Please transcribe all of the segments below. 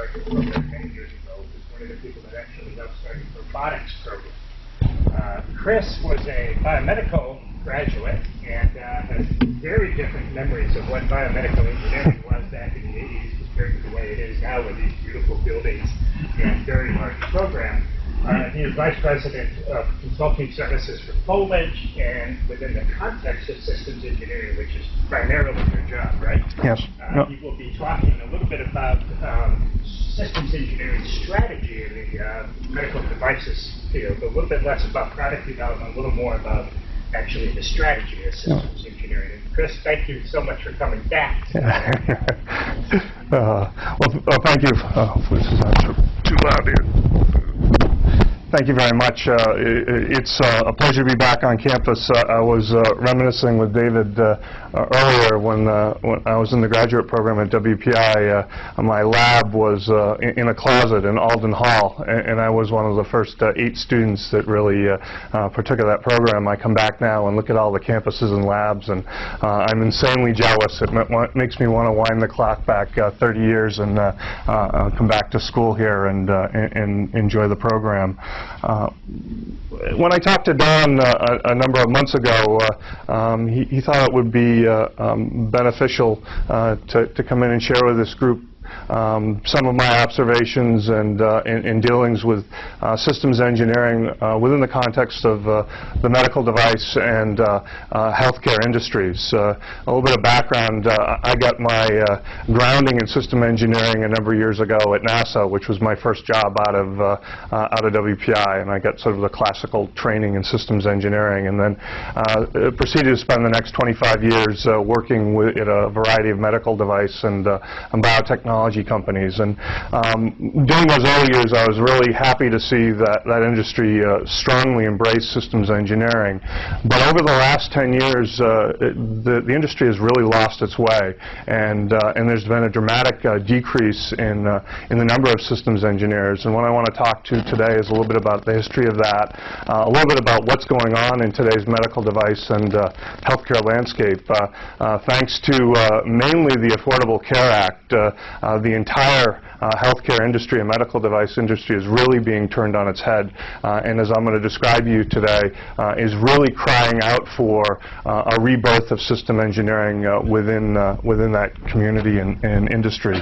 start the program many years ago, was one of the people that actually helped start the robotics program. Chris was a biomedical graduate and has very different memories of what biomedical engineering was back in the 80s compared to the way it is now with these beautiful buildings and very large program. He is Vice President of Consulting Services for Foliage, and within the context of systems engineering, which is primarily your job, right? Yes. He will be talking a little bit about systems engineering strategy in the medical devices field, a little bit less about product development, a little more about actually the strategy of systems engineering. And Chris, thank you so much for coming back. Well, thank you. This is not too loud here. Thank you very much. It's a pleasure to be back on campus. I was reminiscing with David earlier when I was in the graduate program at WPI. My lab was in a closet in Alden Hall, and I was one of the first 8 students that really partook of that program. I come back now and look at all the campuses and labs, and I'm insanely jealous. It makes me want to wind the clock back 30 years and come back to school here and enjoy the program. When I talked to Don a number of months ago, he thought it would be beneficial to come in and share with this group some of my observations and in dealings with systems engineering within the context of the medical device and healthcare industries. A little bit of background, I got my grounding in system engineering a number of years ago at NASA, which was my first job out of WPI, and I got sort of the classical training in systems engineering, and then proceeded to spend the next 25 years working at a variety of medical device and biotechnology companies. And during those early years, I was really happy to see that industry strongly embrace systems engineering. But over the last 10 years, the industry has really lost its way, and there's been a dramatic decrease in the number of systems engineers. And what I want to talk to today is a little bit about the history of that, a little bit about what's going on in today's medical device and healthcare landscape. Thanks to mainly the Affordable Care Act, the entire healthcare industry and medical device industry is really being turned on its head, and as I'm going to describe to you today, is really crying out for a rebirth of system engineering within that community and industry.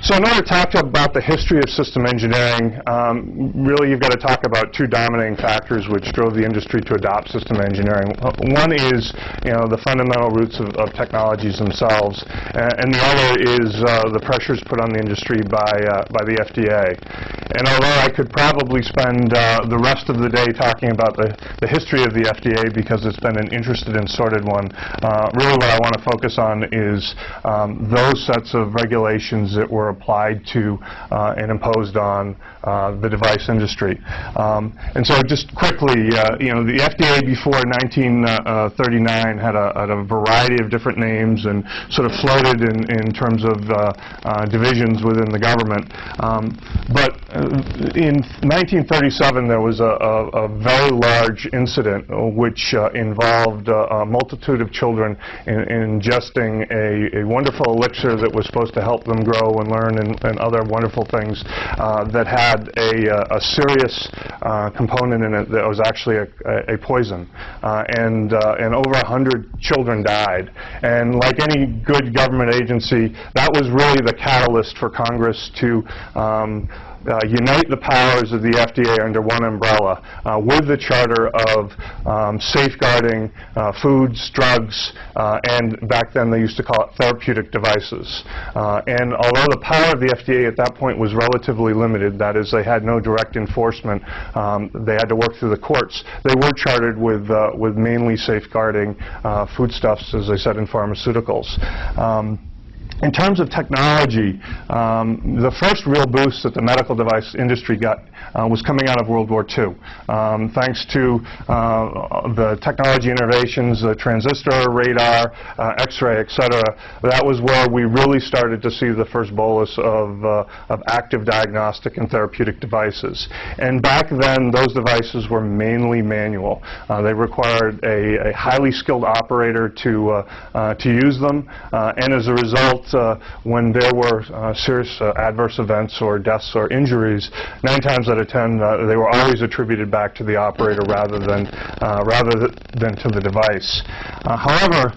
So in order to talk about the history of system engineering, really you've got to talk about 2 dominating factors which drove the industry to adopt system engineering. One is, the fundamental roots of technologies themselves, and the other is the pressures put on the industry by the FDA. And although I could probably spend the rest of the day talking about the history of the FDA because it's been an interested and sorted one, really what I want to focus on is those sets of regulations that were applied to and imposed on the device industry. And so just quickly, the FDA before 1939 had a variety of different names and sort of floated in terms of divisions within the government. But in 1937, there was a very large incident which involved a multitude of children ingesting a wonderful elixir that was supposed to help them grow and learn and other wonderful things that had a serious component in it that was actually a poison. And over 100 children died. And like any good government agency, that was really the catalyst for Congress to unite the powers of the FDA under one umbrella with the charter of safeguarding foods, drugs, and back then they used to call it therapeutic devices. And although the power of the FDA at that point was relatively limited, that is, they had no direct enforcement, they had to work through the courts, they were chartered with mainly safeguarding foodstuffs, as I said, in pharmaceuticals. In terms of technology, the first real boost that the medical device industry got was coming out of World War II. Thanks to the technology innovations, the transistor, radar, X-ray, etc., that was where we really started to see the first bolus of active diagnostic and therapeutic devices. And back then, those devices were mainly manual. They required a highly skilled operator to use them, and as a result, result, when there were serious adverse events or deaths or injuries, 9 times out of 10 they were always attributed back to the operator rather than to the device. However,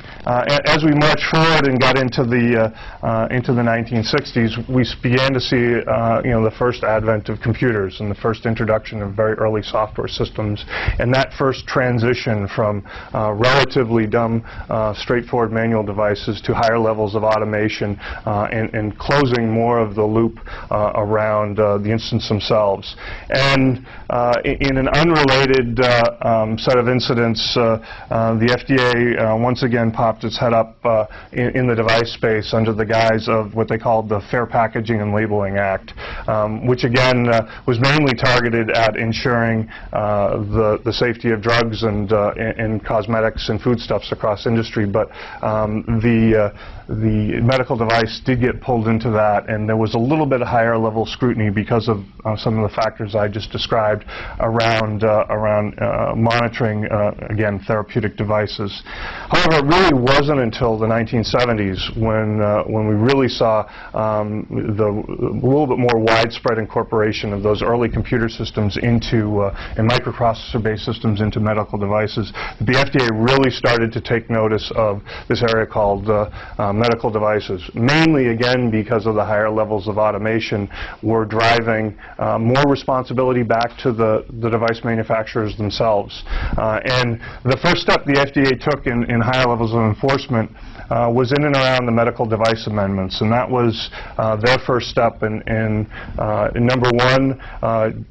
as we marched forward and got into the 1960s, we began to see the first advent of computers and the first introduction of very early software systems, and that first transition from relatively dumb, straightforward manual devices to higher levels of automation and closing more of the loop around the instance themselves. And in an unrelated set of incidents, the FDA once again popped its head up in the device space under the guise of what they called the Fair Packaging and Labeling Act, which again was mainly targeted at ensuring the safety of drugs and cosmetics and foodstuffs across industry. But the medical device did get pulled into that, and there was a little bit higher level scrutiny because of some of the factors I just described around monitoring, again, therapeutic devices. However, it really wasn't until the 1970s when we really saw the little bit more widespread incorporation of those early computer systems into and microprocessor-based systems into medical devices. The FDA really started to take notice of this area called medical devices, mainly again because of the higher levels of automation were driving more responsibility back to the device manufacturers themselves. And the first step the FDA took in higher levels of enforcement was in and around the medical device amendments, and that was their first step in number one,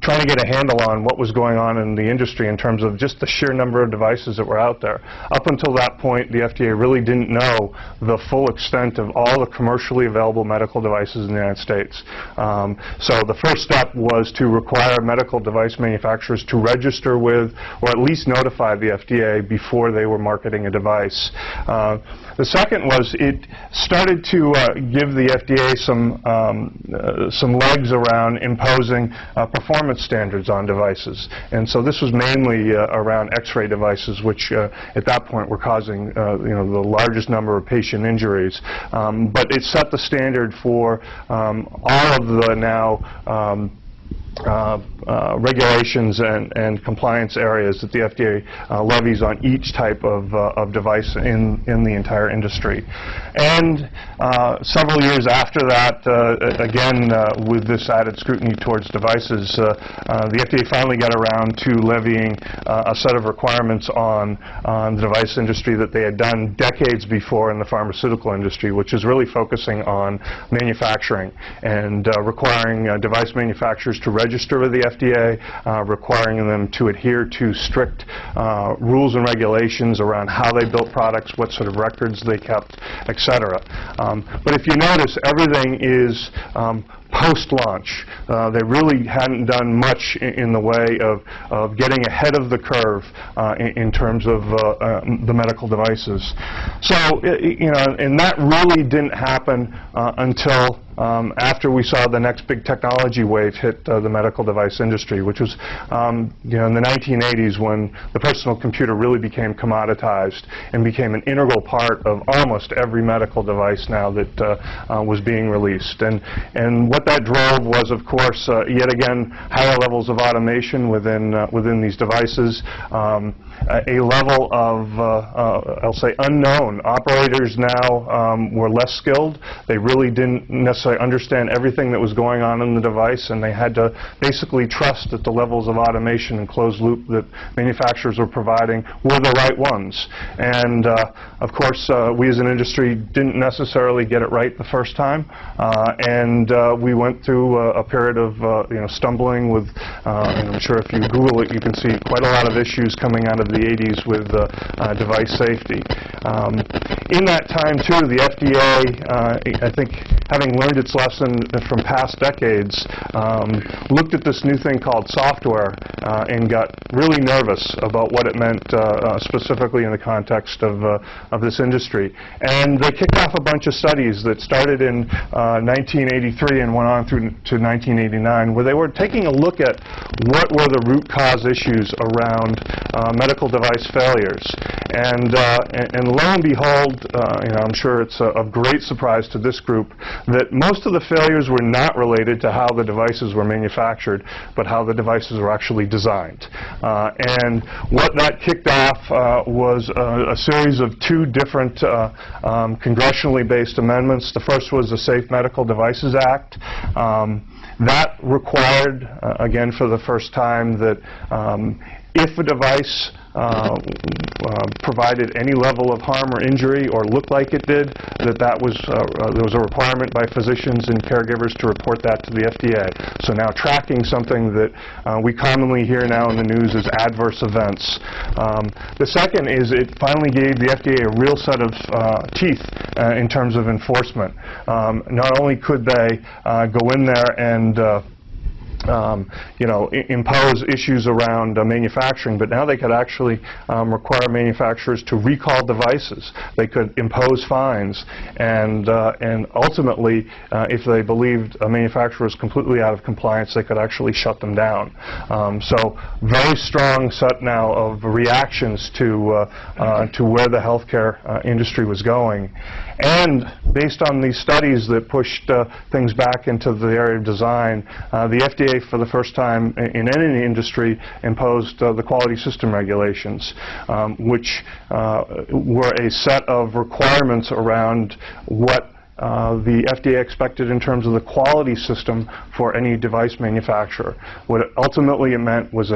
trying to get a handle on what was going on in the industry in terms of just the sheer number of devices that were out there. Up until that point, the FDA really didn't know the full extent of all the commercially available medical devices in the United States. So the first step was to require medical device manufacturers to register with, or at least notify the FDA before they were marketing a device. The second was it started to give the FDA some legs around imposing performance standards on devices. And so this was mainly around X-ray devices, which at that point were causing the largest number of patient injuries. But it set the standard for all of the now regulations and compliance areas that the FDA levies on each type of device in the entire industry. And several years after that, again, with this added scrutiny towards devices, the FDA finally got around to levying a set of requirements on the device industry that they had done decades before in the pharmaceutical industry, which is really focusing on manufacturing and requiring device manufacturers to register with the FDA, requiring them to adhere to strict rules and regulations around how they built products, what sort of records they kept, etc. But if you notice, everything is post-launch. They really hadn't done much in the way of getting ahead of the curve in terms of the medical devices. So, and that really didn't happen until after we saw the next big technology wave hit the medical device industry, which was in the 1980s when the personal computer really became commoditized and became an integral part of almost every medical device now that was being released. And what that drove was, of course, yet again, higher levels of automation within these devices, a level of, I'll say, unknown. Operators now were less skilled. They really didn't necessarily understand everything that was going on in the device, and they had to basically trust that the levels of automation and closed loop that manufacturers were providing were the right ones. And of course, we as an industry didn't necessarily get it right the first time, and we went through a period of stumbling with, and I'm sure if you Google it, you can see quite a lot of issues coming out of the 80s with device safety. In that time, too, the FDA, I think, having learned its lesson from past decades, looked at this new thing called software and got really nervous about what it meant specifically in the context of this industry. And they kicked off a bunch of studies that started in 1983 and went on through to 1989, where they were taking a look at what were the root cause issues around medical device failures. And lo and behold, I'm sure it's of great surprise to this group that most of the failures were not related to how the devices were manufactured, but how the devices were actually designed. And what that kicked off was a series of two different congressionally based amendments. The first was the Safe Medical Devices Act. That required, again for the first time, that if a device provided any level of harm or injury or looked like it did, there was a requirement by physicians and caregivers to report that to the FDA. So now tracking something that we commonly hear now in the news as adverse events. The second is it finally gave the FDA a real set of teeth in terms of enforcement. Not only could they go in there and impose issues around manufacturing, but now they could actually require manufacturers to recall devices. They could impose fines, and ultimately, if they believed a manufacturer was completely out of compliance, they could actually shut them down. So very strong set now of reactions to where the healthcare industry was going. And based on these studies that pushed things back into the area of design, the FDA for the first time in any industry imposed the quality system regulations, which were a set of requirements around what the FDA expected in terms of the quality system for any device manufacturer. What ultimately it meant was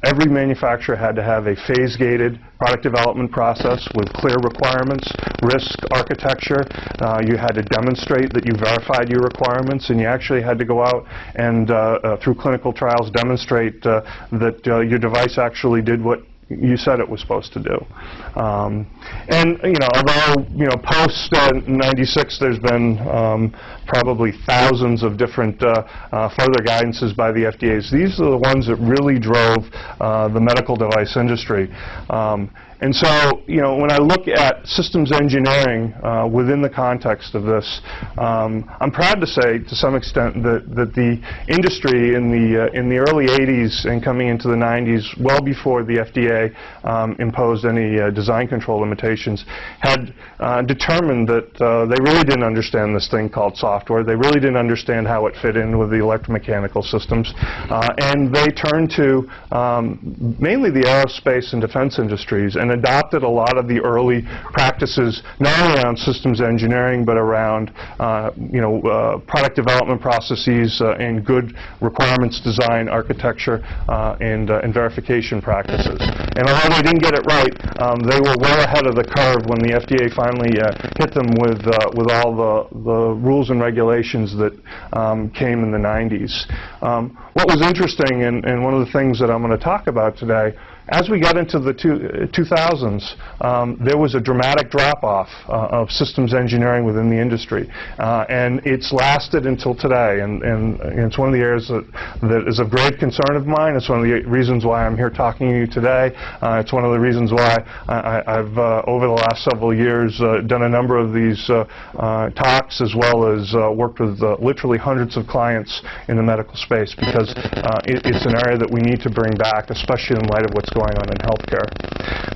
every manufacturer had to have a phase-gated product development process with clear requirements, risk architecture. You had to demonstrate that you verified your requirements, and you actually had to go out and, through clinical trials, demonstrate that your device actually did what you said it was supposed to do. And although post '96 there's been probably thousands of different further guidances by the FDAs, these are the ones that really drove the medical device industry. And so, when I look at systems engineering within the context of this, I'm proud to say, to some extent, that the industry in the early '80s and coming into the '90s, well before the FDA imposed any design control limitations, had determined that they really didn't understand this thing called software. They really didn't understand how it fit in with the electromechanical systems, and they turned to mainly the aerospace and defense industries and adopted a lot of the early practices, not only around systems engineering, but around product development processes and good requirements design architecture and verification practices. And although they didn't get it right, they were well ahead of the curve when the FDA finally hit them with all the rules and regulations that came in the '90s. What was interesting, and one of the things that I'm going to talk about today, as we got into the 2000s, there was a dramatic drop-off of systems engineering within the industry, and it's lasted until today. And it's one of the areas that is of great concern of mine. It's one of the reasons why I'm here talking to you today. It's one of the reasons why I've over the last several years done a number of these talks, as well as worked with literally hundreds of clients in the medical space, because it's an area that we need to bring back, especially in light of what's going on in healthcare.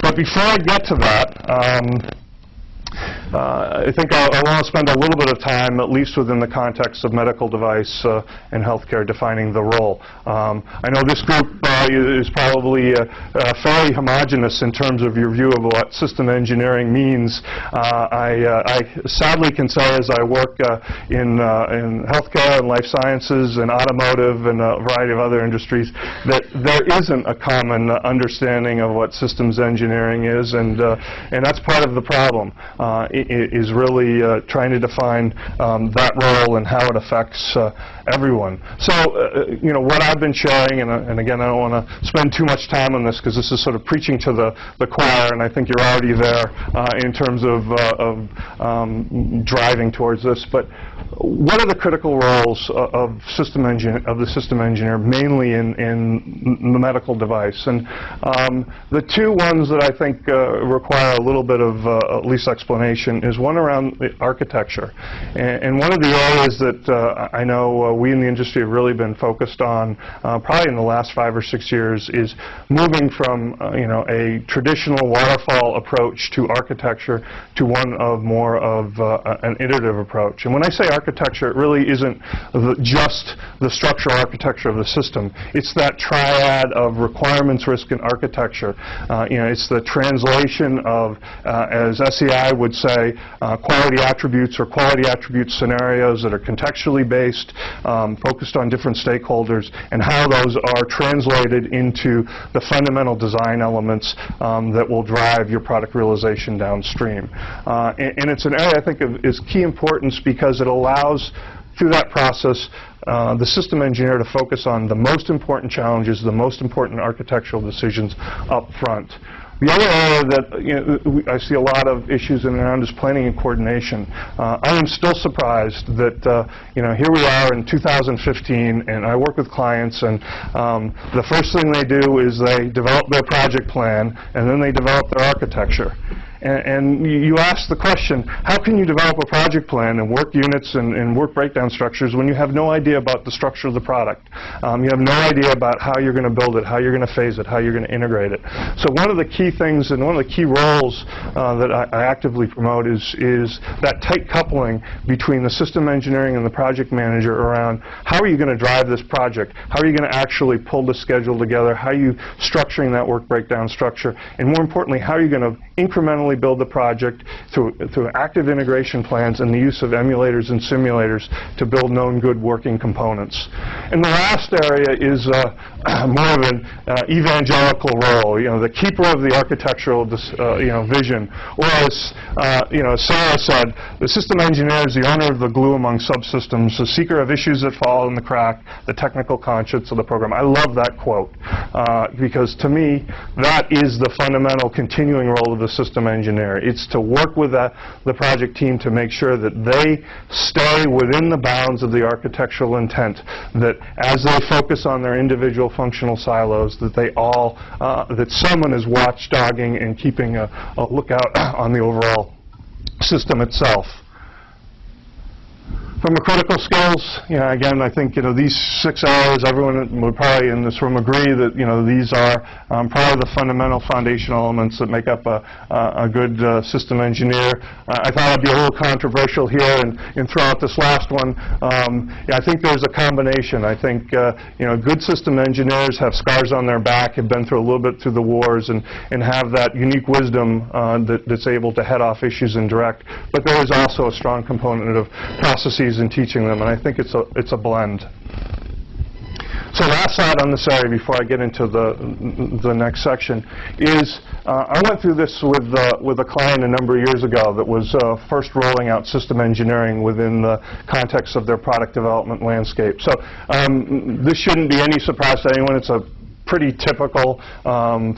But before I get to that, I think I want to spend a little bit of time, at least within the context of medical device and healthcare, defining the role. I know this group is probably fairly homogenous in terms of your view of what system engineering means. I sadly can say, as I work in healthcare and life sciences and automotive and a variety of other industries, that there isn't a common understanding of what systems engineering is, and that's part of the problem. Is really trying to define that role and how it affects everyone. So, what I've been sharing, and again, I don't want to spend too much time on this because this is sort of preaching to the choir, and I think you're already there in terms of driving towards this. But what are the critical roles of the system engineer, mainly in the medical device? And the two ones that I think require a little bit of at least explanation explanation is one around the architecture. And one of the areas that I know we in the industry have really been focused on probably in the last 5 or 6 years is moving from a traditional waterfall approach to architecture to one of more of an iterative approach. And when I say architecture, it really isn't just the structural architecture of the system. It's that triad of requirements, risk, and architecture. It's the translation of, as SEI would say, quality attributes or quality attribute scenarios that are contextually based, focused on different stakeholders, and how those are translated into the fundamental design elements that will drive your product realization downstream. And it's an area I think is key importance because it allows, through that process, the system engineer to focus on the most important challenges, the most important architectural decisions up front. The other area that I see a lot of issues in and around is planning and coordination. I am still surprised that here we are in 2015, and I work with clients, and the first thing they do is they develop their project plan, and then they develop their architecture. And you ask the question, how can you develop a project plan and work units and work breakdown structures when you have no idea about the structure of the product? You have no idea about how you're going to build it, how you're going to phase it, how you're going to integrate it. So one of the key things and one of the key roles that I actively promote is that tight coupling between the system engineering and the project manager around how are you going to drive this project? How are you going to actually pull the schedule together? How are you structuring that work breakdown structure? And more importantly, how are you going to incrementally build the project through active integration plans and the use of emulators and simulators to build known good working components. And the last area is more of an evangelical role, the keeper of the architectural vision. Or as Sarah said, the system engineer is the owner of the glue among subsystems, the seeker of issues that fall in the crack, the technical conscience of the program. I love that quote because to me that is the fundamental continuing role of the system engineer. It's to work with the project team to make sure that they stay within the bounds of the architectural intent, that as they focus on their individual functional silos, that they all, that someone is watchdogging and keeping a lookout on the overall system itself. From a critical skills, again, I think these 6 areas, everyone would probably in this room agree that these are probably the fundamental foundational elements that make up a good system engineer. I thought I'd be a little controversial here and throw out this last one. I think there's a combination. I think good system engineers have scars on their back, have been through a little bit through the wars, and have that unique wisdom that's able to head off issues and direct. But there is also a strong component of processes and teaching them, and I think it's a blend. So last slide on this area before I get into the next section is I went through this with a client a number of years ago that was first rolling out system engineering within the context of their product development landscape. So this shouldn't be any surprise to anyone. It's a pretty typical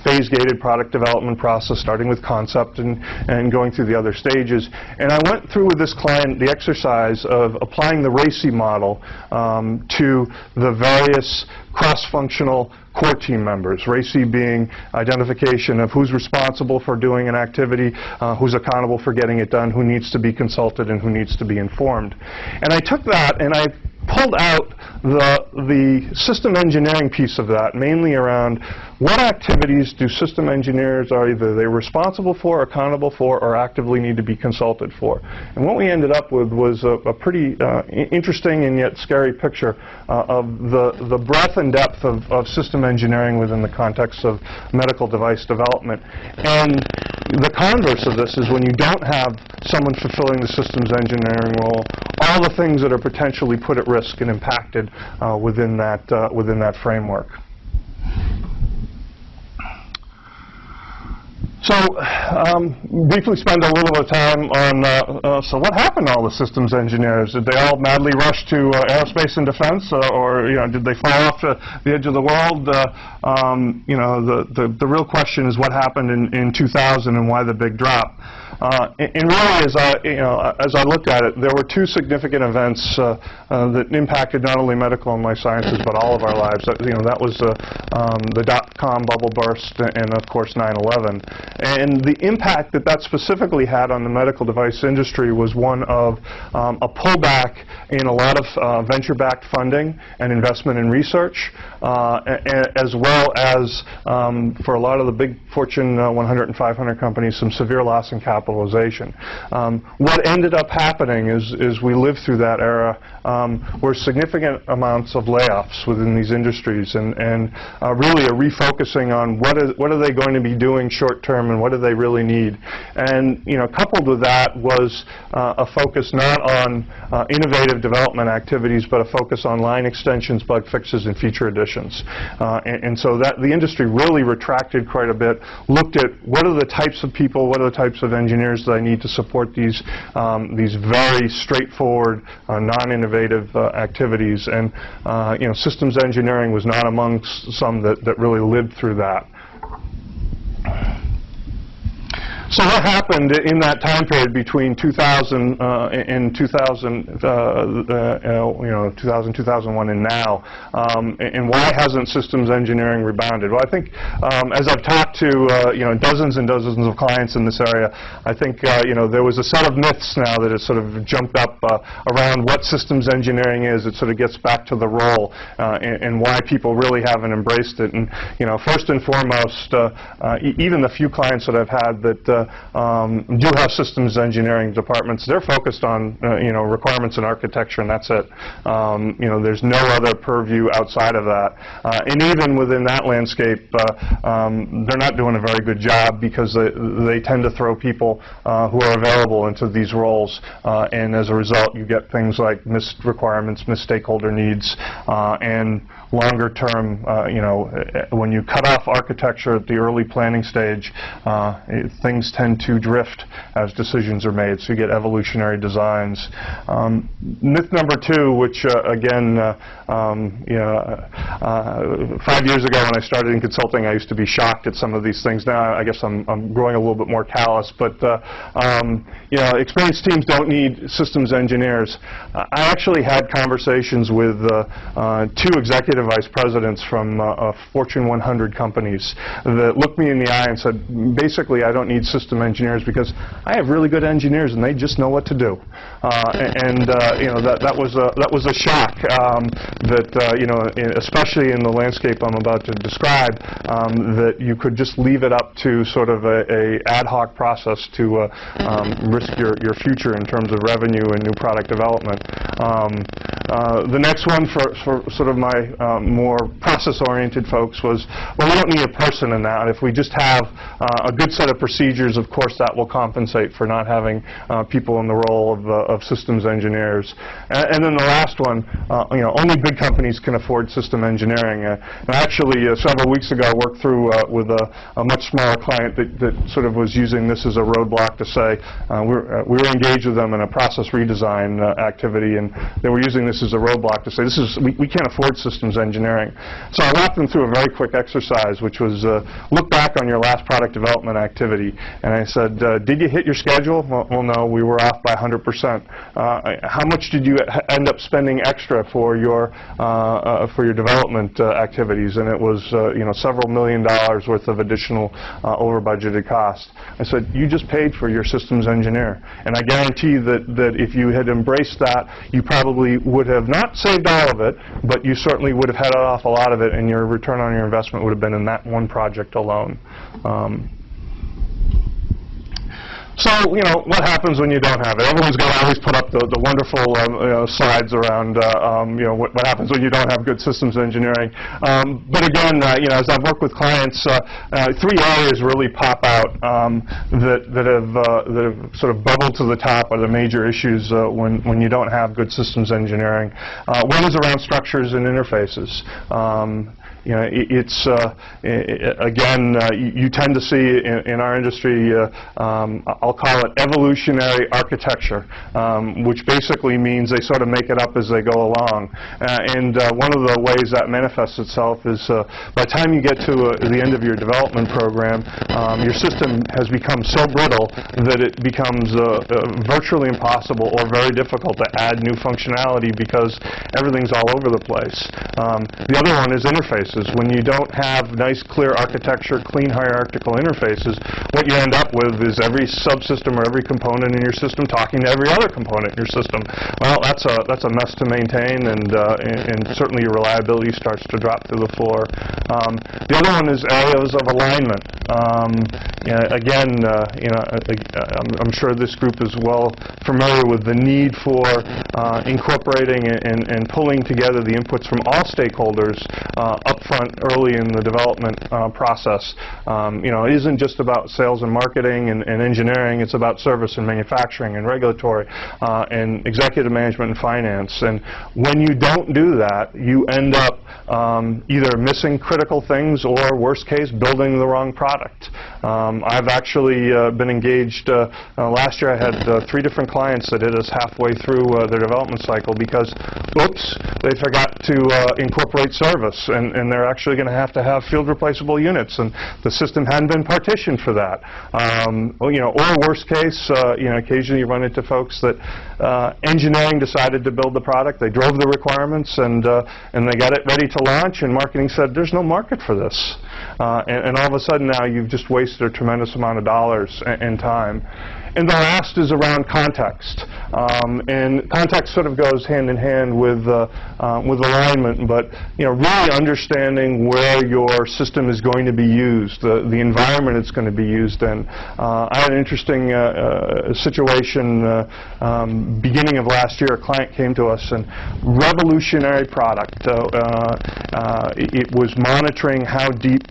phase-gated product development process, starting with concept and going through the other stages. And I went through with this client the exercise of applying the RACI model to the various cross-functional core team members. RACI being identification of who's responsible for doing an activity, who's accountable for getting it done, who needs to be consulted, and who needs to be informed. And I took that and I pulled out the system engineering piece of that, mainly around what activities do system engineers are either they're responsible for, accountable for, or actively need to be consulted for. And what we ended up with was a pretty interesting and yet scary picture of the breadth and depth of system engineering within the context of medical device development. And the converse of this is when you don't have someone fulfilling the systems engineering role, all the things that are potentially put at risk and impacted within that framework. So briefly spend a little bit of time on, so what happened to all the systems engineers? Did they all madly rush to aerospace and defense, or did they fly off to the edge of the world? The real question is what happened in 2000 and why the big drop. And really, as I looked at it, there were two significant events that impacted not only medical and life sciences, but all of our lives. That was the dot-com bubble burst and, of course, 9/11. And the impact that that specifically had on the medical device industry was one of a pullback in a lot of venture-backed funding and investment in research, as well as for a lot of the big Fortune 100 and 500 companies, some severe loss in capitalization. What ended up happening is we lived through that era were significant amounts of layoffs within these industries, and really a refocusing on what are they going to be doing short term and what do they really need. And coupled with that was a focus not on innovative development activities, but a focus on line extensions, bug fixes, and feature additions. And so that the industry really retracted quite a bit, looked at what are the types of people, what are the types of engineers that I need to support these very straightforward, non-innovative activities. And systems engineering was not amongst some that really lived through that. So what happened in that time period between 2000 and 2001 and now, and why hasn't systems engineering rebounded? Well, I think as I've talked to dozens and dozens of clients in this area, I think there was a set of myths now that has sort of jumped up around what systems engineering is. It sort of gets back to the role and why people really haven't embraced it. And first and foremost, even the few clients that I've had that do have systems engineering departments, they're focused on requirements and architecture, and that's it. There's no other purview outside of that. And even within that landscape, they're not doing a very good job because they tend to throw people who are available into these roles, and as a result, you get things like missed requirements, missed stakeholder needs, and longer term, when you cut off architecture at the early planning stage, things tend to drift as decisions are made, so you get evolutionary designs. Myth number two, which again, 5 years ago when I started in consulting, I used to be shocked at some of these things. Now I guess I'm growing a little bit more callous, but experienced teams don't need systems engineers. I actually had conversations with 2 executive vice presidents from Fortune 100 companies that looked me in the eye and said, basically, I don't need system engineers because I have really good engineers and they just know what to do. That was a shock that especially in the landscape I'm about to describe, that you could just leave it up to sort of a ad hoc process to risk your future in terms of revenue and new product development. The next one for sort of my more process-oriented folks was, well, we don't need a person in that. If we just have a good set of procedures, of course, that will compensate for not having people in the role of systems engineers. And then the last one, only big companies can afford system engineering. And actually, several weeks ago, I worked through with a much smaller client that sort of was using this as a roadblock to say, we were engaged with them in a process redesign activity, and they were using this as a roadblock to say, we can't afford systems engineering. So I walked them through a very quick exercise, which was look back on your last product development activity. And I said, did you hit your schedule? Well, no, we were off by 100%. How much did you end up spending extra for your development activities? And it was several $1 million worth of additional over budgeted cost. I said, you just paid for your systems engineer. And I guarantee that if you had embraced that, you probably would have not saved all of it, but you certainly would have headed off a lot of it, and your return on your investment would have been in that one project alone. So, what happens when you don't have it? Everyone's going to always put up the wonderful slides around, what happens when you don't have good systems engineering. But again, as I've worked with clients, 3 areas really pop out that have sort of bubbled to the top are the major issues when you don't have good systems engineering. One is around structures and interfaces. It's again, you tend to see in our industry, I'll call it evolutionary architecture, which basically means they sort of make it up as they go along. And one of the ways that manifests itself is by the time you get to the end of your development program, your system has become so brittle that it becomes virtually impossible or very difficult to add new functionality because everything's all over the place. The other one is interfaces. interfaces. When you don't have nice, clear architecture, clean hierarchical interfaces, what you end up with is every subsystem or every component in your system talking to every other component in your system. Well, that's a mess to maintain, and certainly your reliability starts to drop through the floor. The other one is areas of alignment. I'm sure this group is well familiar with the need for incorporating and pulling together the inputs from all stakeholders up front early in the development process. It isn't just about sales and marketing and engineering. It's about service and manufacturing and regulatory and executive management and finance. And when you don't do that, you end up either missing critical things or, worst case, building the wrong product. I've actually been engaged. Last year I had 3 different clients that hit us halfway through their development cycle because, oops, they forgot to incorporate service, and they're actually going to have field replaceable units, and the system hadn't been partitioned for that. Or worst case, occasionally you run into folks that engineering decided to build the product, they drove the requirements, and they got it ready to launch, and marketing said, there's no market for this. And all of a sudden now you've just wasted a tremendous amount of dollars and time. And the last is around context. And context sort of goes hand in hand with alignment, but really understanding where your system is going to be used, the environment it's going to be used in. I had an interesting situation beginning of last year. A client came to us, and revolutionary product. It was monitoring how deep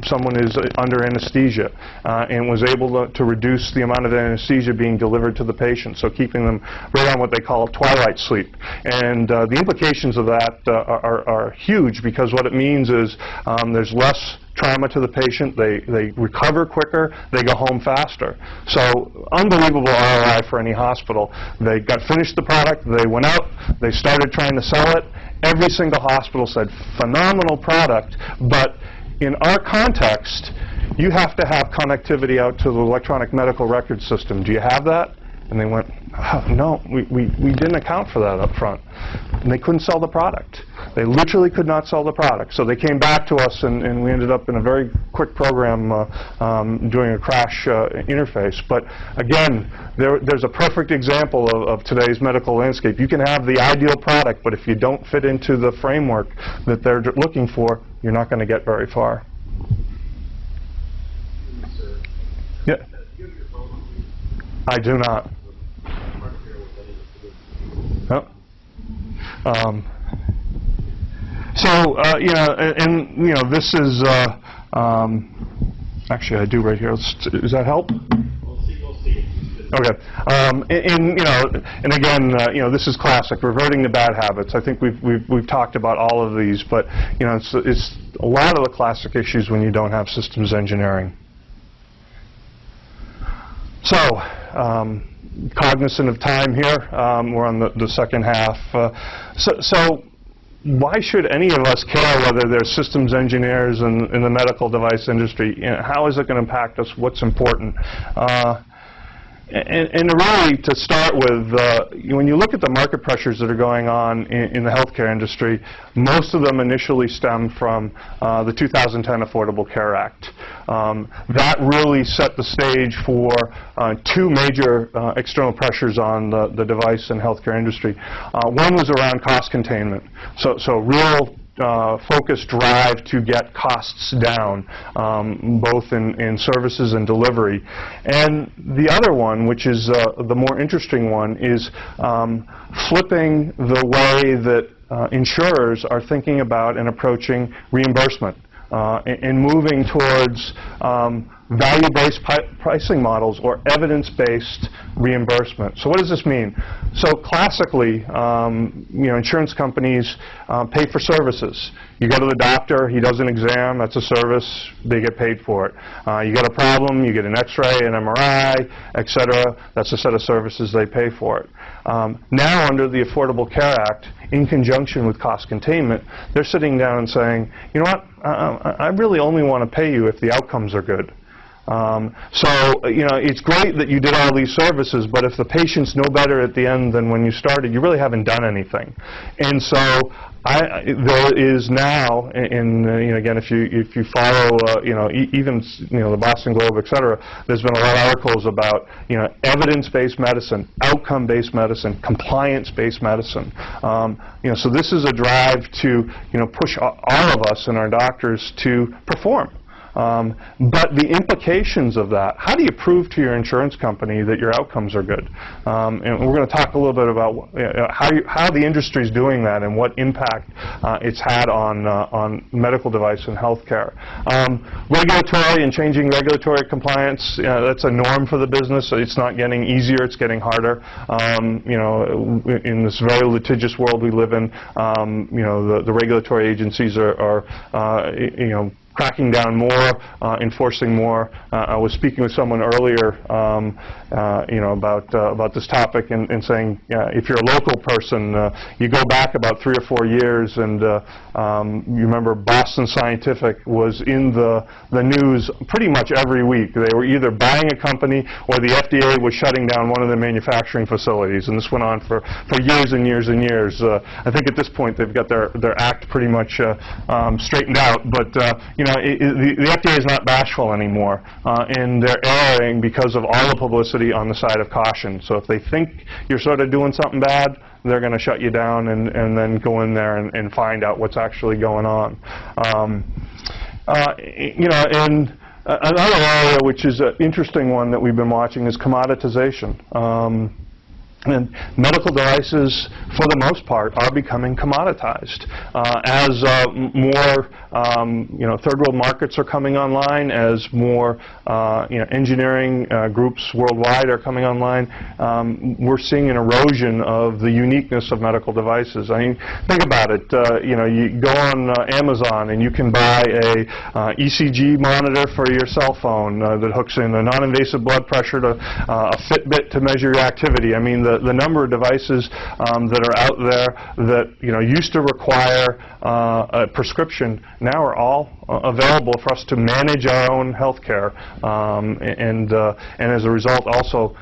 someone is under anesthesia, and was able to reduce the amount of anesthesia being delivered to the patient, so keeping them right on what they call twilight sleep. And the implications of that are huge, because what it means is there's less trauma to the patient, they recover quicker, they go home faster. So unbelievable ROI for any hospital. They got finished the product, they went out, they started trying to sell it. Every single hospital said, phenomenal product, but in our context, you have to have connectivity out to the electronic medical record system. Do you have that? And they went, oh, no, we didn't account for that up front. And they couldn't sell the product. They literally could not sell the product. So they came back to us, and we ended up in a very quick program doing a crash interface. But again, there's a perfect example of today's medical landscape. You can have the ideal product, but if you don't fit into the framework that they're looking for, you're not going to get very far. Yeah. I do not. No. This is actually I do right here. Does that help? We'll see. Okay. And again, this is classic, reverting to bad habits. I think we've talked about all of these, but it's a lot of the classic issues when you don't have systems engineering. So, cognizant of time here, we're on the second half. So why should any of us care whether they're systems engineers in the medical device industry? How is it going to impact us? What's important? And really, to start with, when you look at the market pressures that are going on in the healthcare industry, most of them initially stem from the 2010 Affordable Care Act. That really set the stage for 2 major external pressures on the device and healthcare industry. One was around cost containment. So real focused drive to get costs down, both in services and delivery. And the other one, which is the more interesting one, is flipping the way that insurers are thinking about and approaching reimbursement, and moving towards value-based pricing models or evidence-based reimbursement. So what does this mean? So classically, insurance companies pay for services. You go to the doctor, he does an exam, that's a service, they get paid for it. You got a problem, you get an x-ray, an MRI, etc. That's a set of services, they pay for it. Now under the Affordable Care Act, in conjunction with cost containment, they're sitting down and saying, you know what, I really only want to pay you if the outcomes are good. So, you know, it's great that you did all these services, but if the patient's no better at the end than when you started, you really haven't done anything. And so there is now, and you know, again, if you follow, you know, even you know the Boston Globe, et cetera, there's been a lot of articles about, you know, evidence-based medicine, outcome-based medicine, compliance-based medicine. You know, so this is a drive to, you know, push all of us and our doctors to perform. But the implications of that, how do you prove to your insurance company that your outcomes are good? And we're going to talk a little bit about how the industry is doing that and what impact it's had on medical device and healthcare. Regulatory and changing regulatory compliance, that's a norm for the business. It's not getting easier, it's getting harder. You know, in this very litigious world we live in, you know, the regulatory agencies are you know, cracking down more, enforcing more. I was speaking with someone earlier, you know, about this topic and saying, if you're a local person, you go back about 3 or 4 years, and you remember Boston Scientific was in the news pretty much every week. They were either buying a company or the FDA was shutting down one of their manufacturing facilities, and this went on for years and years and years. I think at this point they've got their act pretty much straightened out, but you know, the FDA is not bashful anymore, and they're erring because of all the publicity on the side of caution. So if they think you're sort of doing something bad, they're going to shut you down and then go in there and find out what's actually going on. You know, and another area which is an interesting one that we've been watching is commoditization. And medical devices, for the most part, are becoming commoditized. As more you know, third world markets are coming online, as more you know, engineering groups worldwide are coming online, we're seeing an erosion of the uniqueness of medical devices. I mean, think about it. You know, you go on Amazon and you can buy a ECG monitor for your cell phone that hooks in a non-invasive blood pressure to a Fitbit to measure your activity. I mean, the number of devices that are out there that, you know, used to require a prescription now are all available for us to manage our own health care, and as a result also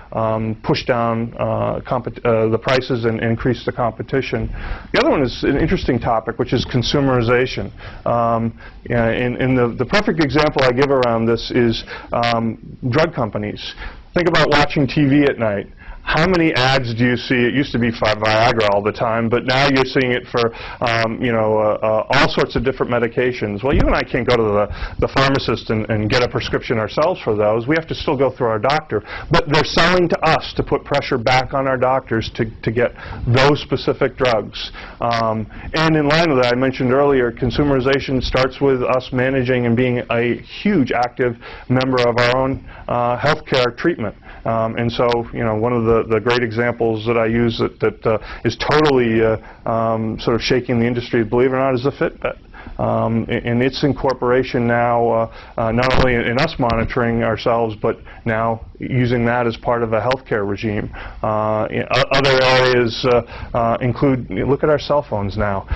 push down the prices and increase the competition. The other one is an interesting topic, which is consumerization. And the perfect example I give around this is drug companies. Think about watching TV at night. How many ads do you see? It used to be for Viagra all the time, but now you're seeing it for you know, all sorts of different medications. Well, you and I can't go to the pharmacist and get a prescription ourselves for those. We have to still go through our doctor. But they're selling to us to put pressure back on our doctors to get those specific drugs. And in line with that, I mentioned earlier, consumerization starts with us managing and being a huge active member of our own healthcare treatment. And so, you know, one of the great examples that I use that is totally sort of shaking the industry, believe it or not, is the Fitbit. And its incorporation now, not only in us monitoring ourselves, but now using that as part of a healthcare regime. Other areas include, look at our cell phones now.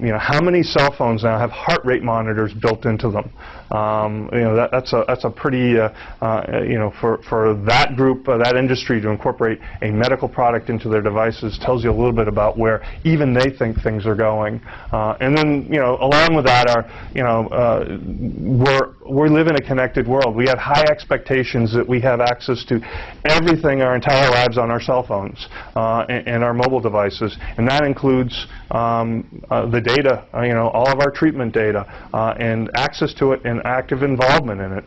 You know, how many cell phones now have heart rate monitors built into them? You know, that's a pretty, you know, for that group, that industry to incorporate a medical product into their devices tells you a little bit about where even they think things are going. And then, you know, along with that are, you know, we live in a connected world. We have high expectations that we have access to everything our entire lives on our cell phones and our mobile devices, and that includes the data, you know, all of our treatment data, and access to it and active involvement in it.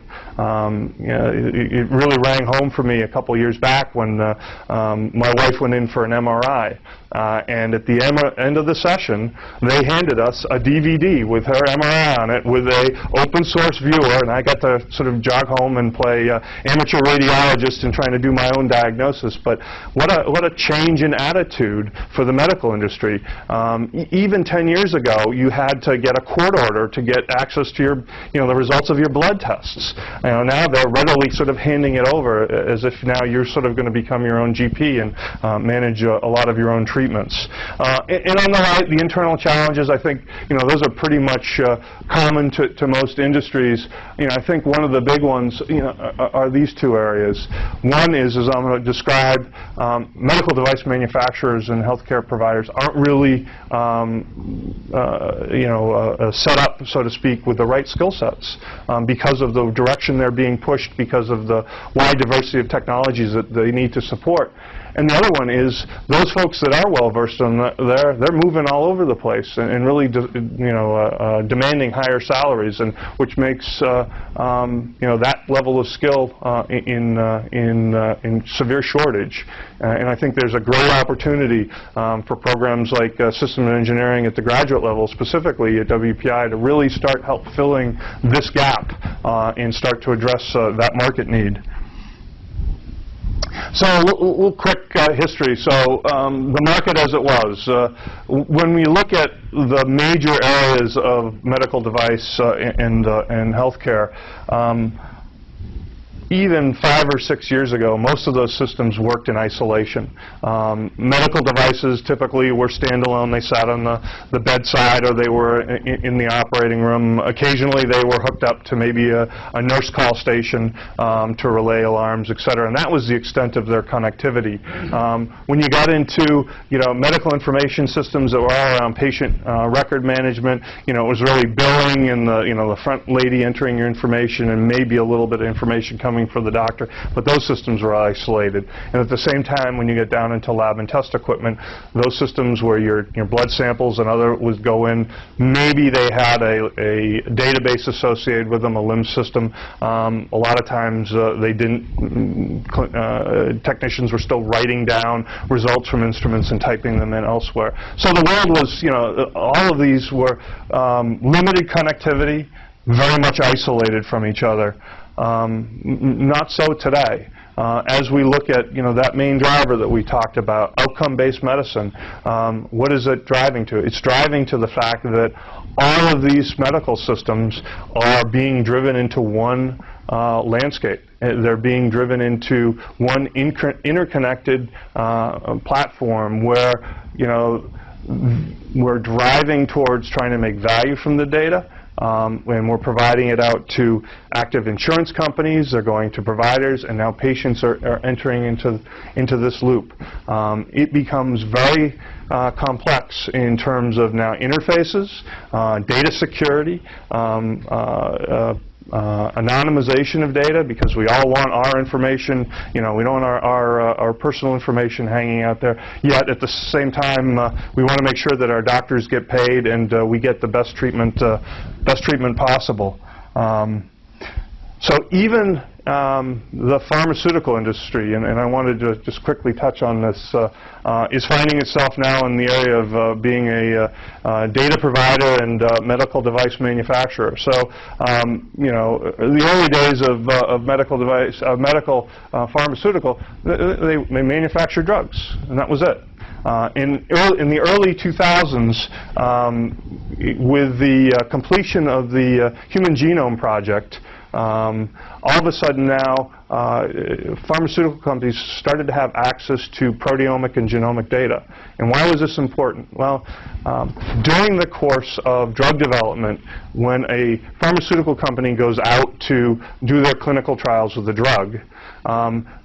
You know, it really rang home for me a couple years back when my wife went in for an MRI. And at the end of the session, they handed us a DVD with her MRI on it with a open source viewer, and I got to sort of jog home and play amateur radiologist and trying to do my own diagnosis. But what a change in attitude for the medical industry. Even 10 years ago, you had to get a court order to get access to your, you know, the results of your blood tests. You know, now they're readily sort of handing it over as if now you're sort of going to become your own GP and manage a lot of your own treatment. treatments. And on the right, the internal challenges, I think, those are pretty much common to most industries. I think one of the big ones, are these two areas. One is, as I'm going to describe, medical device manufacturers and healthcare providers aren't really, set up, so to speak, with the right skill sets because of the direction they're being pushed, because of the wide diversity of technologies that they need to support. And the other one is those folks that are well versed in they're moving all over the place and really demanding higher salaries, and which makes that level of skill in severe shortage. And I think there's a great opportunity for programs like system engineering at the graduate level, specifically at WPI, to really start help filling this gap and start to address that market need. So a little quick history. So the market as it was. When we look at the major areas of medical device and healthcare, even 5 or 6 years ago, most of those systems worked in isolation. Medical devices typically were standalone. They sat on the bedside, or they were in the operating room. Occasionally they were hooked up to maybe a nurse call station to relay alarms, et cetera. And that was the extent of their connectivity. When you got into medical information systems that were all around patient record management, it was really billing and the front lady entering your information and maybe a little bit of information coming for the doctor, but those systems were isolated. And at the same time, when you get down into lab and test equipment, those systems where your blood samples and other would go in, maybe they had a database associated with them, a LIMS system. A lot of times they didn't. Technicians were still writing down results from instruments and typing them in elsewhere. So the world was, all of these were limited connectivity, very much isolated from each other. Not so today. As we look at that main driver that we talked about, outcome-based medicine, what is it driving to? It's driving to the fact that all of these medical systems are being driven into one landscape. They're being driven into one interconnected platform where we're driving towards trying to make value from the data. And we're providing it out to active insurance companies, they're going to providers, and now patients are entering into this loop. It becomes very complex in terms of now interfaces, data security, anonymization of data, because we all want our information, we don't want our personal information hanging out there. Yet at the same time, we want to make sure that our doctors get paid and we get the best treatment possible. So even the pharmaceutical industry, and I wanted to just quickly touch on this, is finding itself now in the area of being a data provider and medical device manufacturer. So, the early days of pharmaceutical, they manufactured drugs, and that was it. In the early 2000s, with the completion of the Human Genome Project, all of a sudden now, pharmaceutical companies started to have access to proteomic and genomic data. And why was this important? Well, during the course of drug development, when a pharmaceutical company goes out to do their clinical trials with the drug,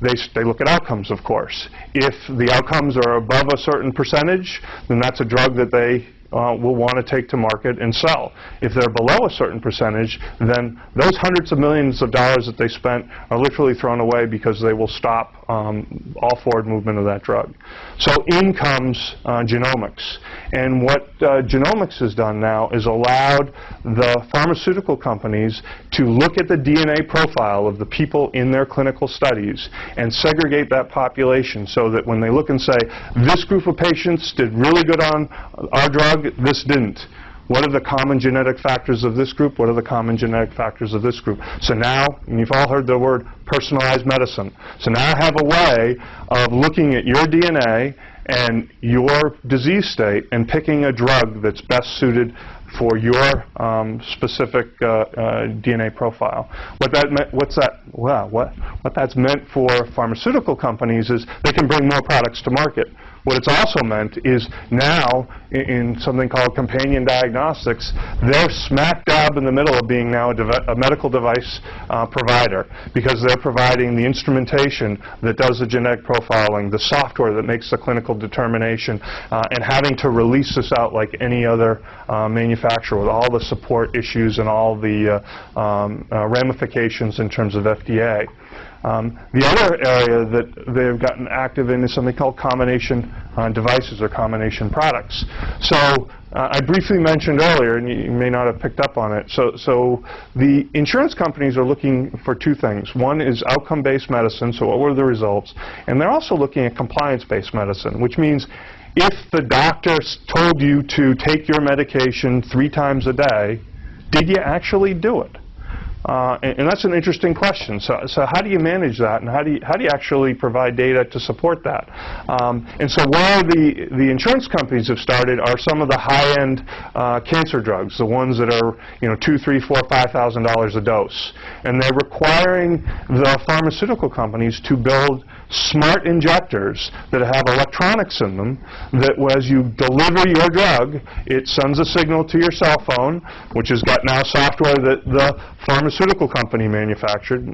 they look at outcomes, of course. If the outcomes are above a certain percentage, then that's a drug that they will want to take to market and sell. If they're below a certain percentage, then those hundreds of millions of dollars that they spent are literally thrown away because they will stop all forward movement of that drug. So in comes genomics. And what genomics has done now is allowed the pharmaceutical companies to look at the DNA profile of the people in their clinical studies and segregate that population so that when they look and say, this group of patients did really good on our drug, this didn't. What are the common genetic factors of this group? What are the common genetic factors of this group? So now, and you've all heard the word personalized medicine. So now I have a way of looking at your DNA and your disease state and picking a drug that's best suited for your specific DNA profile. What that's meant for pharmaceutical companies is they can bring more products to market. what it's also meant is now, in something called companion diagnostics, they're smack dab in the middle of being now a medical device provider, because they're providing the instrumentation that does the genetic profiling, the software that makes the clinical determination, and having to release this out like any other manufacturer with all the support issues and all the ramifications in terms of FDA. The other area that they've gotten active in is something called combination devices or combination products. So I briefly mentioned earlier, and you may not have picked up on it, so the insurance companies are looking for two things. One is outcome-based medicine, so what were the results? And they're also looking at compliance-based medicine, which means if the doctor told you to take your medication 3 times a day, did you actually do it? And that's an interesting question. So how do you manage that, and how do you actually provide data to support that? And so where the insurance companies have started are some of the high-end cancer drugs, the ones that are $2,000, $3,000, $4,000, $5,000 a dose, and they're requiring the pharmaceutical companies to build smart injectors that have electronics in them that as you deliver your drug, it sends a signal to your cell phone, which has got now software that the pharmaceutical company manufactured,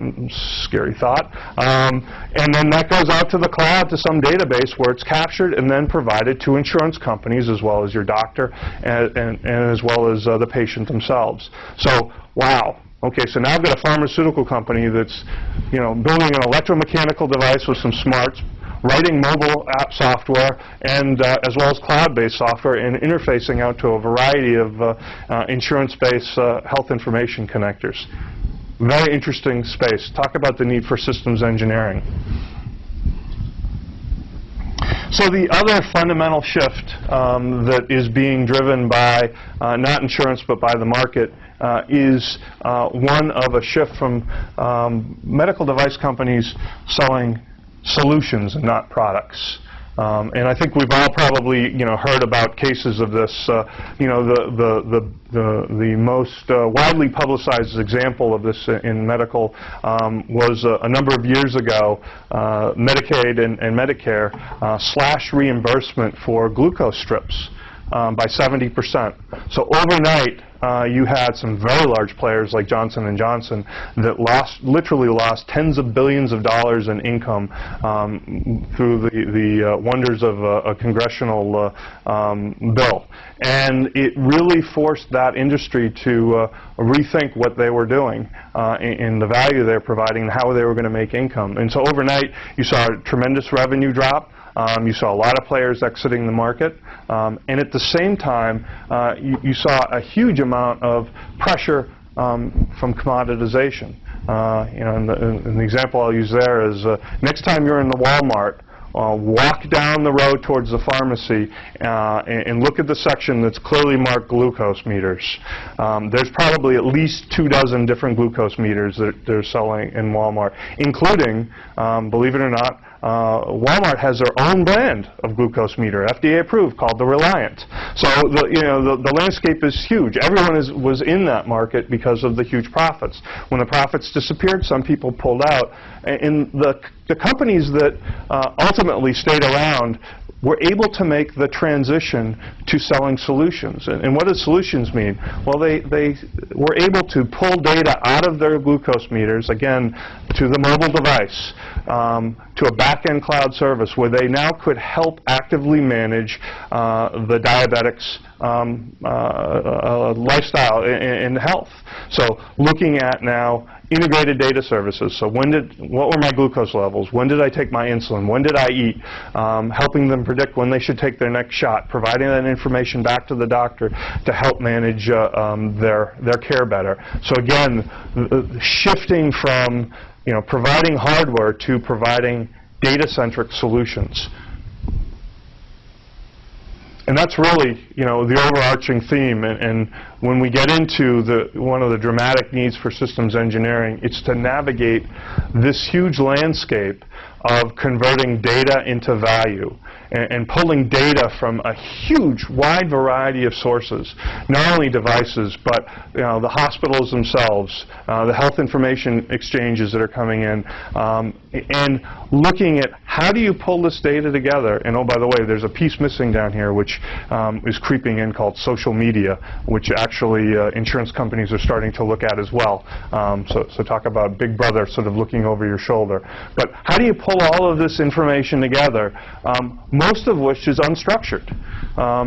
scary thought, and then that goes out to the cloud to some database where it's captured and then provided to insurance companies as well as your doctor and as well as the patient themselves. So, wow. Okay, so now I've got a pharmaceutical company that's, building an electromechanical device with some smarts, writing mobile app software, and as well as cloud-based software, and interfacing out to a variety of insurance-based health information connectors. Very interesting space. Talk about the need for systems engineering. So the other fundamental shift that is being driven by not insurance but by the market is one of a shift from medical device companies selling solutions and not products. And I think we've all probably heard about cases of this. The most widely publicized example of this in medical was a number of years ago. Medicaid and Medicare slashed reimbursement for glucose strips by 70%. So overnight, you had some very large players like Johnson & Johnson that literally lost tens of billions of dollars in income through the wonders of a congressional bill. And it really forced that industry to rethink what they were doing and the value they were providing and how they were going to make income. And so overnight, you saw a tremendous revenue drop. You saw a lot of players exiting the market, and at the same time, you saw a huge amount of pressure from commoditization. And the example I'll use there is next time you're in the Walmart, walk down the road towards the pharmacy and look at the section that's clearly marked glucose meters. There's probably at least 24 different glucose meters that they're selling in Walmart, including, believe it or not, Walmart has their own brand of glucose meter, FDA approved, called the Reliant. So the landscape is huge. Everyone was in that market because of the huge profits. When the profits disappeared, some people pulled out. And the companies that ultimately stayed around were able to make the transition to selling solutions. And what does solutions mean? Well, they were able to pull data out of their glucose meters, again, to the mobile device, to a back-end cloud service where they now could help actively manage the diabetics' lifestyle and health. So looking at now integrated data services. So what were my glucose levels? When did I take my insulin? When did I eat? Helping them predict when they should take their next shot, providing that information back to the doctor to help manage their care better. So again, shifting from providing hardware to providing data-centric solutions. And that's really, the overarching theme. And when we get into one of the dramatic needs for systems engineering, it's to navigate this huge landscape of converting data into value and pulling data from a huge, wide variety of sources, not only devices, but the hospitals themselves, the health information exchanges that are coming in, and looking at how do you pull this data together. And oh, by the way, there's a piece missing down here which is creeping in called social media, which actually insurance companies are starting to look at as well. So talk about Big Brother sort of looking over your shoulder. But how do you pull all of this information together, most of which is unstructured?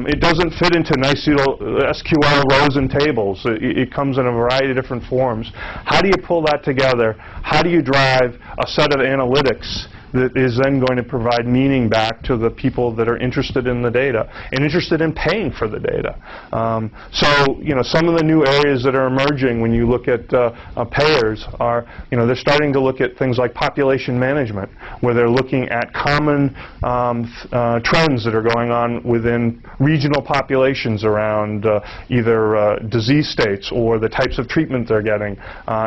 It doesn't fit into nice little SQL rows and tables. It comes in a variety of different forms. How do you pull that together? How do you drive a set of analytics that is then going to provide meaning back to the people that are interested in the data and interested in paying for the data? So, some of the new areas that are emerging when you look at payers are, they're starting to look at things like population management, where they're looking at common trends that are going on within regional populations around either disease states or the types of treatment they're getting.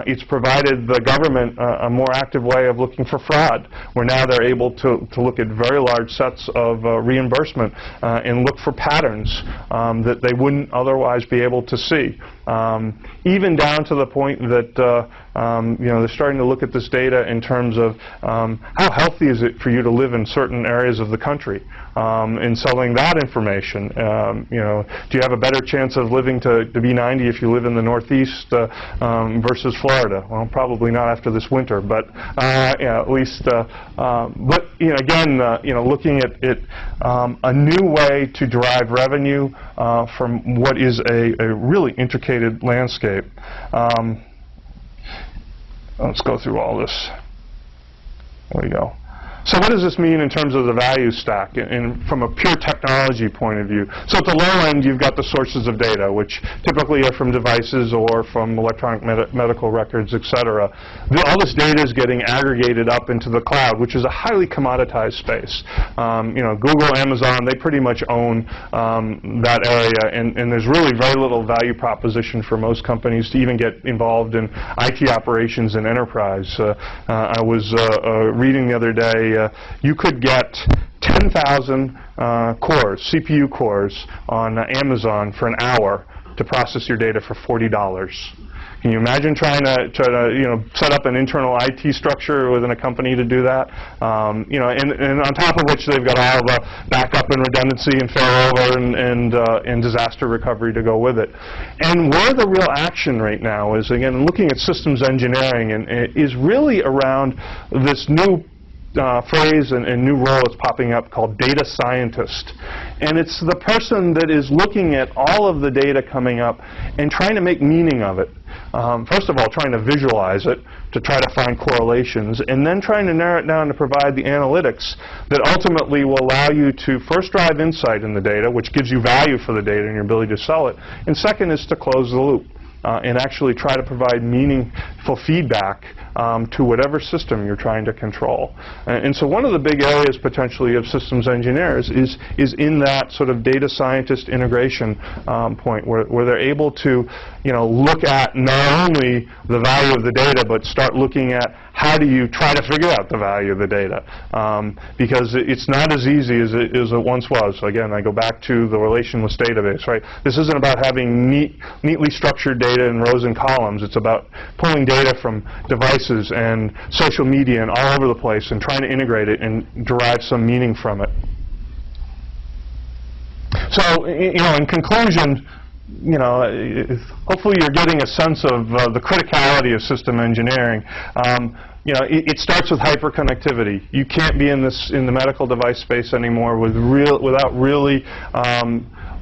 It's provided the government a more active way of looking for fraud, where now they're able to look at very large sets of reimbursement and look for patterns that they wouldn't otherwise be able to see. Even down to the point that they're starting to look at this data in terms of how healthy is it for you to live in certain areas of the country, and selling that information. Do you have a better chance of living to be 90 if you live in the Northeast versus Florida? Well, probably not after this winter, but at least. But again, looking at it, a new way to derive revenue from what is a really intricate landscape. Let's go through all this. There we go. So what does this mean in terms of the value stack and from a pure technology point of view? So at the low end, you've got the sources of data, which typically are from devices or from electronic medical records, et cetera. All this data is getting aggregated up into the cloud, which is a highly commoditized space. Google, Amazon, they pretty much own that area, and there's really very little value proposition for most companies to even get involved in IT operations and enterprise. I was reading the other day, you could get 10,000 cores, CPU cores, on Amazon for an hour to process your data for $40. Can you imagine trying to set up an internal IT structure within a company to do that? And on top of which they've got all the backup and redundancy and failover and disaster recovery to go with it. And where the real action right now is, again, looking at systems engineering, and it is really around this new phrase and new role that's popping up called data scientist. And it's the person that is looking at all of the data coming up and trying to make meaning of it. First of all, trying to visualize it to try to find correlations, and then trying to narrow it down to provide the analytics that ultimately will allow you to first drive insight in the data, which gives you value for the data and your ability to sell it. And second is to close the loop. And actually try to provide meaningful feedback to whatever system you're trying to control. And so one of the big areas potentially of systems engineers is in that sort of data scientist integration point, where they're able to look at not only the value of the data, but start looking at how do you try to figure out the value of the data, because it's not as easy as it once was. So again, I go back to the relationless database, right? This isn't about having neatly structured data in rows and columns. It's about pulling data from devices and social media and all over the place and trying to integrate it and derive some meaning from it. So, in conclusion, hopefully you're getting a sense of the criticality of system engineering. It starts with hyperconnectivity. You can't be in the medical device space anymore without really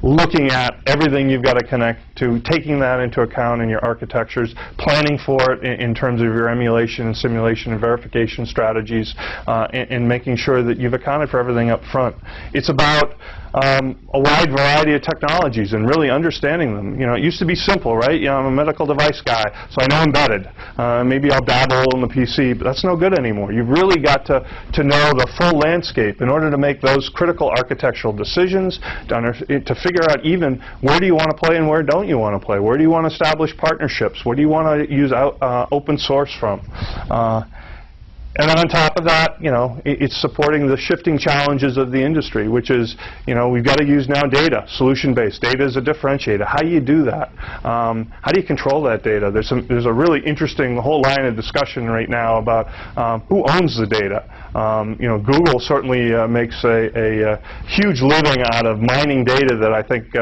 looking at everything you've got to connect to, taking that into account in your architectures, planning for it in terms of your emulation and simulation and verification strategies, and making sure that you've accounted for everything up front. It's about a wide variety of technologies and really understanding them. It used to be simple, right? I'm a medical device guy, so I know embedded. Maybe I'll dabble in the PC, but that's no good anymore. You've really got to know the full landscape in order to make those critical architectural decisions, to figure out even where do you want to play and where don't you want to play? Where do you want to establish partnerships? Where do you want to use open source from? And then on top of that, it's supporting the shifting challenges of the industry, which is, we've got to use now data, solution-based. Data is a differentiator. How do you do that? How do you control that data? There's a really interesting whole line of discussion right now about who owns the data. Google certainly makes a huge living out of mining data that I think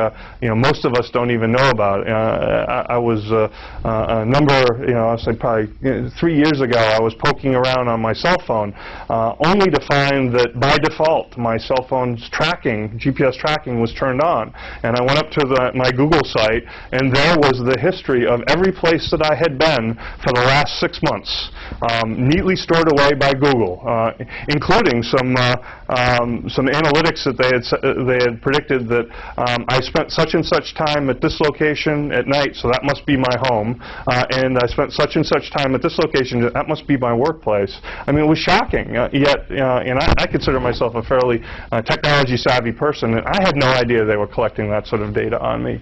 most of us don't even know about. I was a number, I'll say probably 3 years ago, I was poking around on my cell phone, only to find that by default my cell phone's tracking, GPS tracking, was turned on. And I went up to my Google site, and there was the history of every place that I had been for the last 6 months, neatly stored away by Google, including some analytics that they had predicted that I spent such and such time at this location at night, so that must be my home, and I spent such and such time at this location, that must be my workplace. I mean, it was shocking, yet, and I consider myself a fairly technology-savvy person, and I had no idea they were collecting that sort of data on me.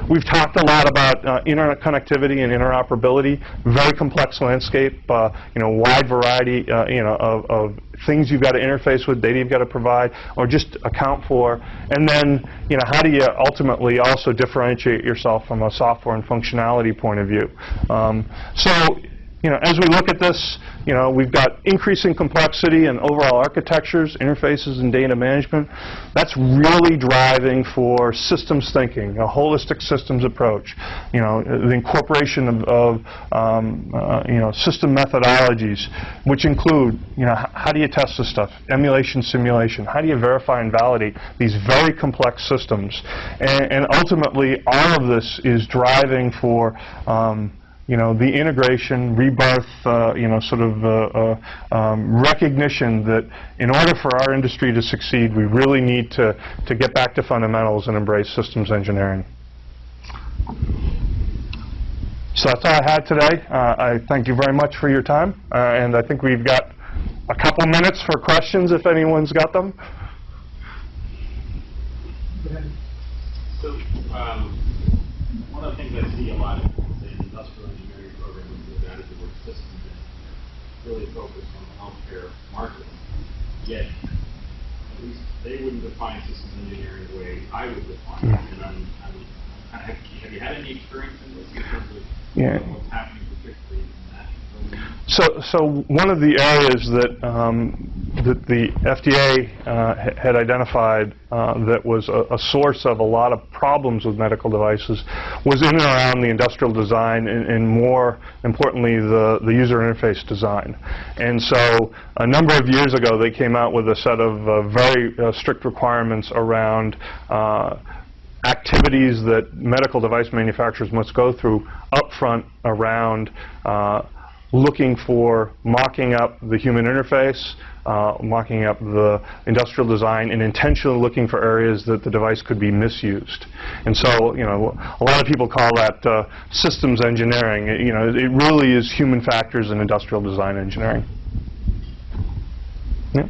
We've talked a lot about internet connectivity and interoperability, very complex landscape, wide variety, of things you've got to interface with, data you've got to provide, or just account for, and then, how do you ultimately also differentiate yourself from a software and functionality point of view? As we look at this, we've got increasing complexity and overall architectures, interfaces, and data management. That's really driving for systems thinking, a holistic systems approach. The incorporation of system methodologies, which include, how do you test this stuff? Emulation, simulation. How do you verify and validate these very complex systems? And ultimately, all of this is driving for the integration, rebirth, recognition that in order for our industry to succeed, we really need to get back to fundamentals and embrace systems engineering. So that's all I had today. I thank you very much for your time, and I think we've got a couple minutes for questions if anyone's got them. So one of the things I see a lot in industrial engineering programs is that is the word systems and really focused on the healthcare market. Yet, at least they wouldn't define systems engineering the way I would define it. And I'm have you had any experience in this in terms of what's happening particularly in that domain? So one of the areas that that the FDA had identified that was a source of a lot of problems with medical devices was in and around the industrial design and more importantly the user interface design. And so a number of years ago they came out with a set of very strict requirements around activities that medical device manufacturers must go through upfront around looking for mocking up the human interface, mocking up the industrial design, and intentionally looking for areas that the device could be misused. And so, a lot of people call that systems engineering. It really is human factors in industrial design engineering. Yeah.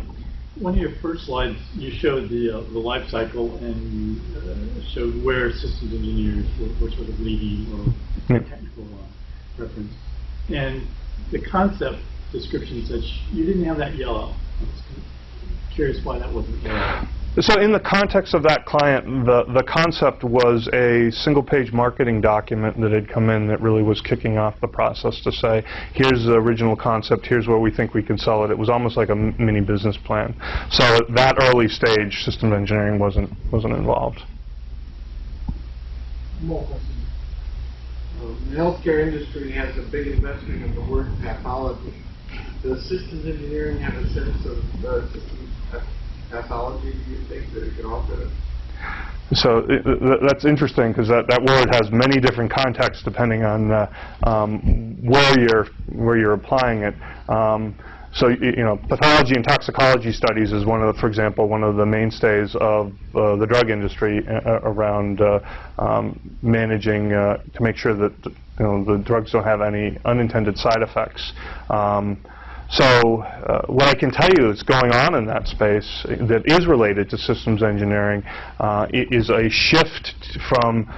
One of your first slides, you showed the life cycle and you showed where systems engineers were sort of leading or technical reference. And the concept description said you didn't have that yellow. I was curious why that wasn't there. So in the context of that client, the concept was a single-page marketing document that had come in that really was kicking off the process to say, here's the original concept, here's where we think we can sell it. It was almost like a mini business plan. So at that early stage, systems engineering wasn't involved. More questions. The healthcare industry has a big investment in the word pathology. Does systems engineering have a sense of systems pathology, do you think, that it can offer? So that's interesting because that word has many different contexts depending on where you're applying it. So pathology and toxicology studies is for example, one of the mainstays of the drug industry around managing to make sure that the drugs don't have any unintended side effects. So what I can tell you that's going on in that space that is related to systems engineering is a shift from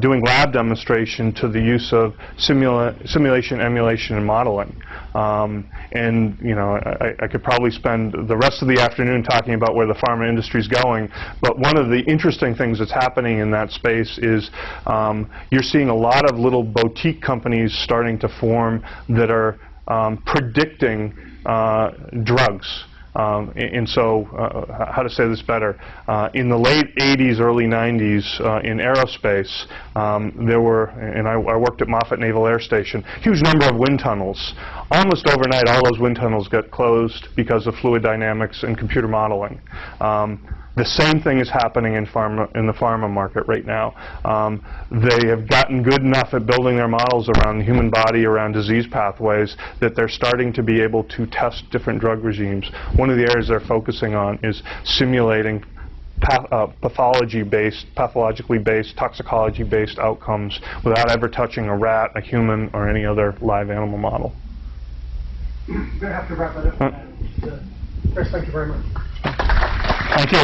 doing lab demonstration to the use of simulation, emulation, and modeling. And you know, I could probably spend the rest of the afternoon talking about where the pharma industry is going, but one of the interesting things that's happening in that space is you're seeing a lot of little boutique companies starting to form that are predicting drugs. And so, how to say this better, in the late 80s, early 90s, in aerospace, there were, and I worked at Moffett Naval Air Station, huge number of wind tunnels. Almost overnight, all those wind tunnels got closed because of fluid dynamics and computer modeling. The same thing is happening in the pharma market right now. They have gotten good enough at building their models around the human body, around disease pathways, that they're starting to be able to test different drug regimes. One of the areas they're focusing on is simulating pathologically based, toxicology-based outcomes without ever touching a rat, a human, or any other live animal model. We're going to have to wrap it up. Chris, thank you very much. Thank you.